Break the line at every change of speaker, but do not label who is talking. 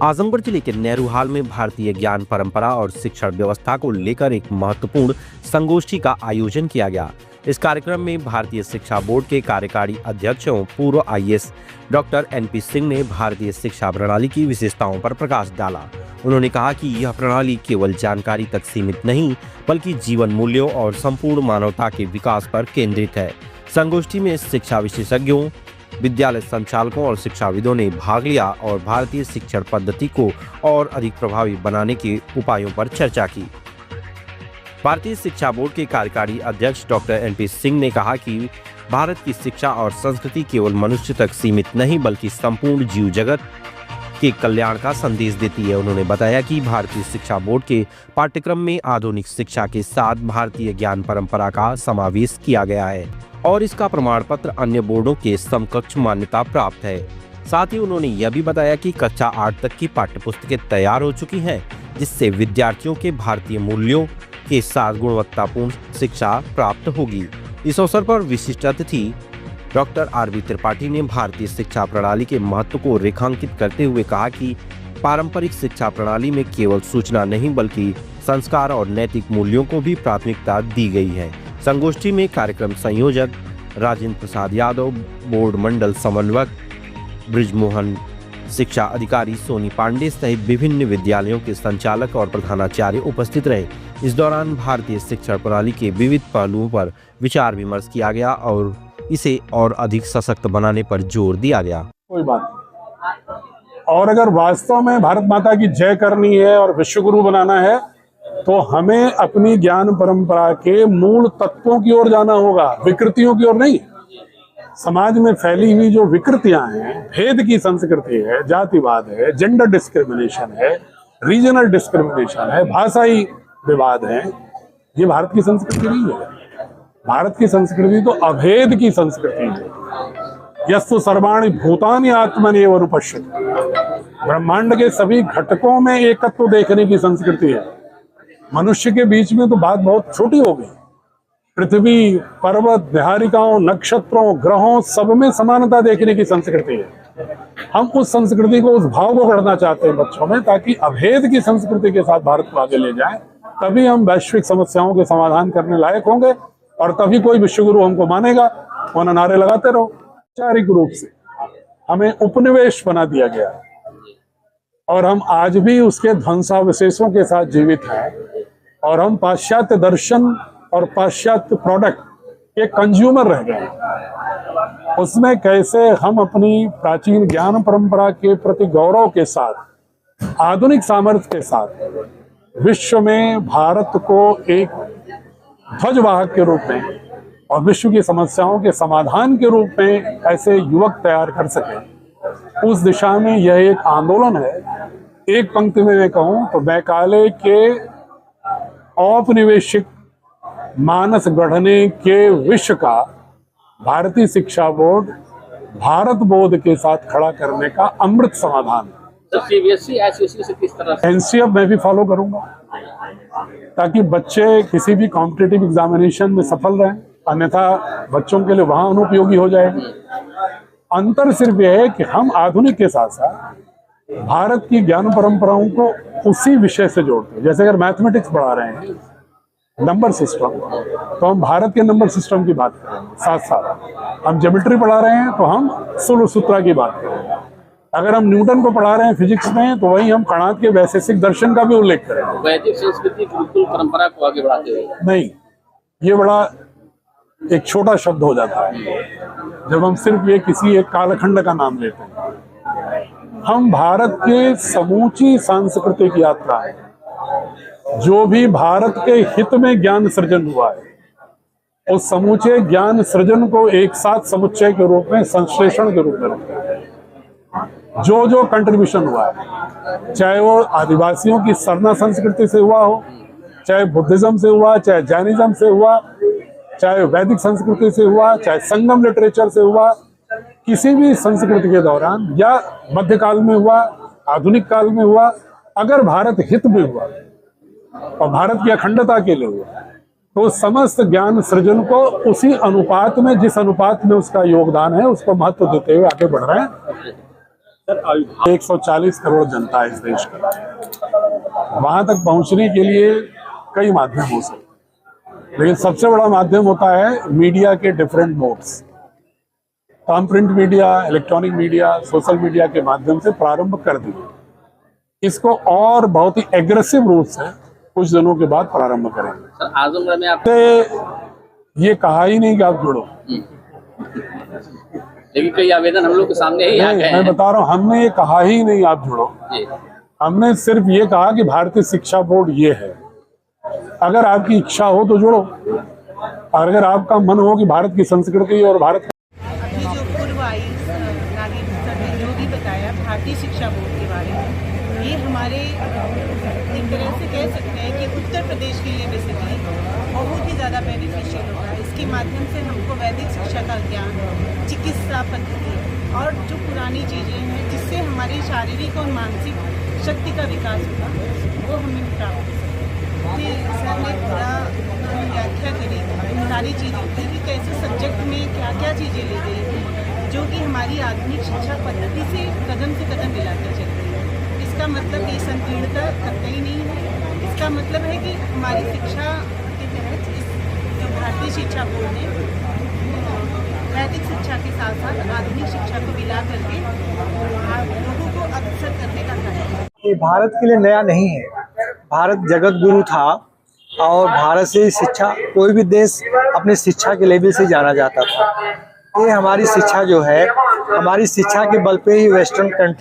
आजमगढ़ जिले के नेहरूहाल में भारतीय ज्ञान परंपरा और शिक्षण व्यवस्था को लेकर एक महत्वपूर्ण संगोष्ठी का आयोजन किया गया। इस कार्यक्रम में भारतीय शिक्षा बोर्ड के कार्यकारी अध्यक्ष एवं पूर्व आईएएस डॉक्टर एनपी सिंह ने भारतीय शिक्षा प्रणाली की विशेषताओं पर प्रकाश डाला। उन्होंने कहा कि यह प्रणाली केवल जानकारी तक सीमित नहीं, बल्कि जीवन मूल्यों और संपूर्ण मानवता के विकास पर केंद्रित है। संगोष्ठी में शिक्षा विशेषज्ञों, विद्यालय संचालकों और शिक्षाविदों ने भाग लिया और भारतीय शिक्षण पद्धति को और अधिक प्रभावी बनाने के उपायों पर चर्चा की। भारतीय शिक्षा बोर्ड के कार्यकारी अध्यक्ष डॉक्टर एनपी सिंह ने कहा कि भारत की शिक्षा और संस्कृति केवल मनुष्य तक सीमित नहीं, बल्कि संपूर्ण जीव जगत के कल्याण का संदेश देती है। उन्होंने बताया कि भारतीय शिक्षा बोर्ड के पाठ्यक्रम में आधुनिक शिक्षा के साथ भारतीय ज्ञान परंपरा का समावेश किया गया है और इसका प्रमाण पत्र अन्य बोर्डों के समकक्ष मान्यता प्राप्त है। साथ ही उन्होंने यह भी बताया कि कक्षा 8 तक की पाठ्यपुस्तकें तैयार हो चुकी हैं, जिससे विद्यार्थियों के भारतीय मूल्यों के साथ गुणवत्तापूर्ण शिक्षा प्राप्त होगी। इस अवसर पर विशिष्ट अतिथि डॉक्टर आरबी त्रिपाठी ने भारतीय शिक्षा प्रणाली के महत्व को रेखांकित करते हुए कहा कि पारंपरिक शिक्षा प्रणाली में केवल सूचना नहीं, बल्कि संस्कार और नैतिक मूल्यों को भी प्राथमिकता दी गई है। संगोष्ठी में कार्यक्रम संयोजक राजेंद्र प्रसाद यादव, बोर्ड मंडल समन्वयक ब्रिजमोहन, शिक्षा अधिकारी सोनी पांडे सहित विभिन्न विद्यालयों के संचालक और प्रधानाचार्य उपस्थित रहे। इस दौरान भारतीय शिक्षा प्रणाली के विविध पहलुओं पर विचार विमर्श किया गया और इसे और अधिक सशक्त बनाने पर जोर दिया गया।
कोई बात नहीं। और अगर वास्तव में भारत माता की जय करनी है और विश्वगुरु बनाना है, तो हमें अपनी ज्ञान परंपरा के मूल तत्वों की ओर जाना होगा, विकृतियों की ओर नहीं। समाज में फैली हुई जो विकृतियां हैं, भेद की संस्कृति है, जातिवाद है, जेंडर डिस्क्रिमिनेशन है, रीजनल डिस्क्रिमिनेशन है, भाषाई विवाद है, ये भारत की संस्कृति नहीं है। भारत की संस्कृति तो अभेद की संस्कृति है। यस्तु सर्वाणि भूतानि आत्मनेव अनुपश्यति। ब्रह्मांड के सभी घटकों में एकत्व देखने की संस्कृति है। मनुष्य के बीच में तो बात बहुत छोटी हो गई। पृथ्वी, पर्वत, निहारिकाओं, नक्षत्रों, ग्रहों, सब में समानता देखने की संस्कृति है। हम उस संस्कृति को, उस भाव को गढ़ना चाहते हैं बच्चों में, ताकि अभेद की संस्कृति के साथ भारत को आगे ले जाए। तभी हम वैश्विक समस्याओं के समाधान करने लायक होंगे और तभी कोई विश्वगुरु हमको मानेगा। वरना नारे लगाते रहो। औपचारिक रूप से हमें उपनिवेश बना दिया गया और हम आज भी उसके ध्वंसावशेषों के साथ जीवित हैं और हम पाश्चात्य दर्शन और पाश्चात्य प्रोडक्ट के कंज्यूमर रह गए। उसमें कैसे हम अपनी प्राचीन ज्ञान परंपरा के प्रति गौरव के साथ, आधुनिक सामर्थ्य के साथ विश्व में भारत को एक ध्वजवाहक के रूप में और विश्व की समस्याओं के समाधान के रूप में ऐसे युवक तैयार कर सके, उस दिशा में यह एक आंदोलन है। एक पंक्ति में मैं कहूं तो मैकाले के औपनिवेशिक मानस गढ़ने के विश्व का भारतीय शिक्षा बोर्ड भारत बोध के साथ खड़ा करने का अमृत समाधान है।
सीबीएसई एससीएससी से किस तरह से
एनसीएफ मैं भी फॉलो करूंगा, ताकि बच्चे किसी भी कॉम्पिटिटिव एग्जामिनेशन में सफल रहें, अन्यथा बच्चों के लिए वहां अनुपयोगी हो जाएगी। अंतर सिर्फ यह है कि हम आधुनिक के साथ साथ भारत की ज्ञान परंपराओं को उसी विषय से जोड़ते हैं। जैसे अगर मैथमेटिक्स पढ़ा रहे हैं, नंबर सिस्टम, तो हम भारत के नंबर सिस्टम की बात करेंगे। साथ साथ हम ज्योमेट्री पढ़ा रहे हैं तो हम सूत्र की बात करेंगे। अगर हम न्यूटन को पढ़ा रहे हैं फिजिक्स में, तो वही हम कणाद के वैशेषिक दर्शन का भी उल्लेख करेंगे।
वैदिक संस्कृति गुरुकुल परंपरा को आगे बढ़ाते हुए
नहीं, ये बड़ा एक छोटा शब्द हो जाता है जब हम सिर्फ ये किसी एक कालखंड का नाम लेते हैं। हम भारत के समूची सांस्कृतिक यात्रा है, जो भी भारत के हित में ज्ञान सृजन हुआ है, उस समूचे ज्ञान सृजन को एक साथ समुच्चय के रूप में, संश्लेषण के रूप में रखते हैं। जो जो कंट्रीब्यूशन हुआ है, चाहे वो आदिवासियों की सरना संस्कृति से हुआ हो, चाहे बुद्धिज्म से हुआ, चाहे जैनिज्म से हुआ, चाहे वैदिक संस्कृति से हुआ, चाहे संगम लिटरेचर से हुआ, किसी भी संस्कृति के दौरान या मध्यकाल में हुआ, आधुनिक काल में हुआ, अगर भारत हित में हुआ और भारत की अखंडता के लिए हुआ, तो समस्त ज्ञान सृजन को उसी अनुपात में, जिस अनुपात में उसका योगदान है, उसको महत्व देते हुए आगे बढ़ रहे हैं। 140 करोड़ जनता है इस देश की। वहां तक पहुंचने के लिए कई माध्यम हो सकते हैं, लेकिन सबसे बड़ा माध्यम होता है मीडिया के डिफरेंट मोड्स। तो हम print media, electronic media, social media के माध्यम से प्रारंभ कर दिए। इसको और बहुत ही एग्रेसिव रूप से कुछ दिनों के बाद प्रारंभ करेंगे।
सर, आजमगढ़ में आप
ये कहा ही नहीं कि आप जुड़ो।
लेकिन कई आवेदन हम लोग के सामने ही आ गए
मैं
हैं।
बता रहा हूँ, हमने ये कहा ही नहीं आप जुड़ो।
जी।
हमने सिर्फ ये कहा कि भारतीय शिक्षा बोर्ड ये है, अगर आपकी इच्छा हो तो जुड़ो, और अगर आपका मन हो कि भारत की संस्कृति और भारत
अभी जो पूर्व आई नागरिक सर ने जो भी बताया भारतीय शिक्षा बोर्ड के बारे में, ये हमारे एक तरह से कह सकते हैं कि उत्तर प्रदेश के लिए बेसिकली बहुत ही ज़्यादा बेनिफिशियल होगा। इसके माध्यम से हमको वैदिक शिक्षा का ज्ञान, चिकित्सा पद्धति और जो पुरानी चीज़ें हैं जिससे हमारी शारीरिक और मानसिक शक्ति का विकास होगा, वो हमें प्राप्त हो सकता है। सर ने पूरा व्याख्या करी सारी चीज़ों की कि कैसे सब्जेक्ट में क्या क्या चीज़ें ली गई हैं जो कि हमारी आधुनिक शिक्षा पद्धति से कदम मिलाकर चल रही है। इसका मतलब ये संकीर्णता कतई नहीं है। इसका मतलब है कि हमारी शिक्षा के तहत इस जो भारतीय शिक्षा बोर्ड ने वैदिक शिक्षा के साथ साथ आधुनिक शिक्षा को मिला करके लोगों को अग्रसर करने का कार्य है।
ये भारत के लिए नया नहीं है। भारत जगत गुरु था और भारत से शिक्षा, कोई भी देश अपने शिक्षा के लेवल से जाना जाता था। ये हमारी शिक्षा जो है, हमारी शिक्षा के बल पे ही वेस्टर्न कंट्री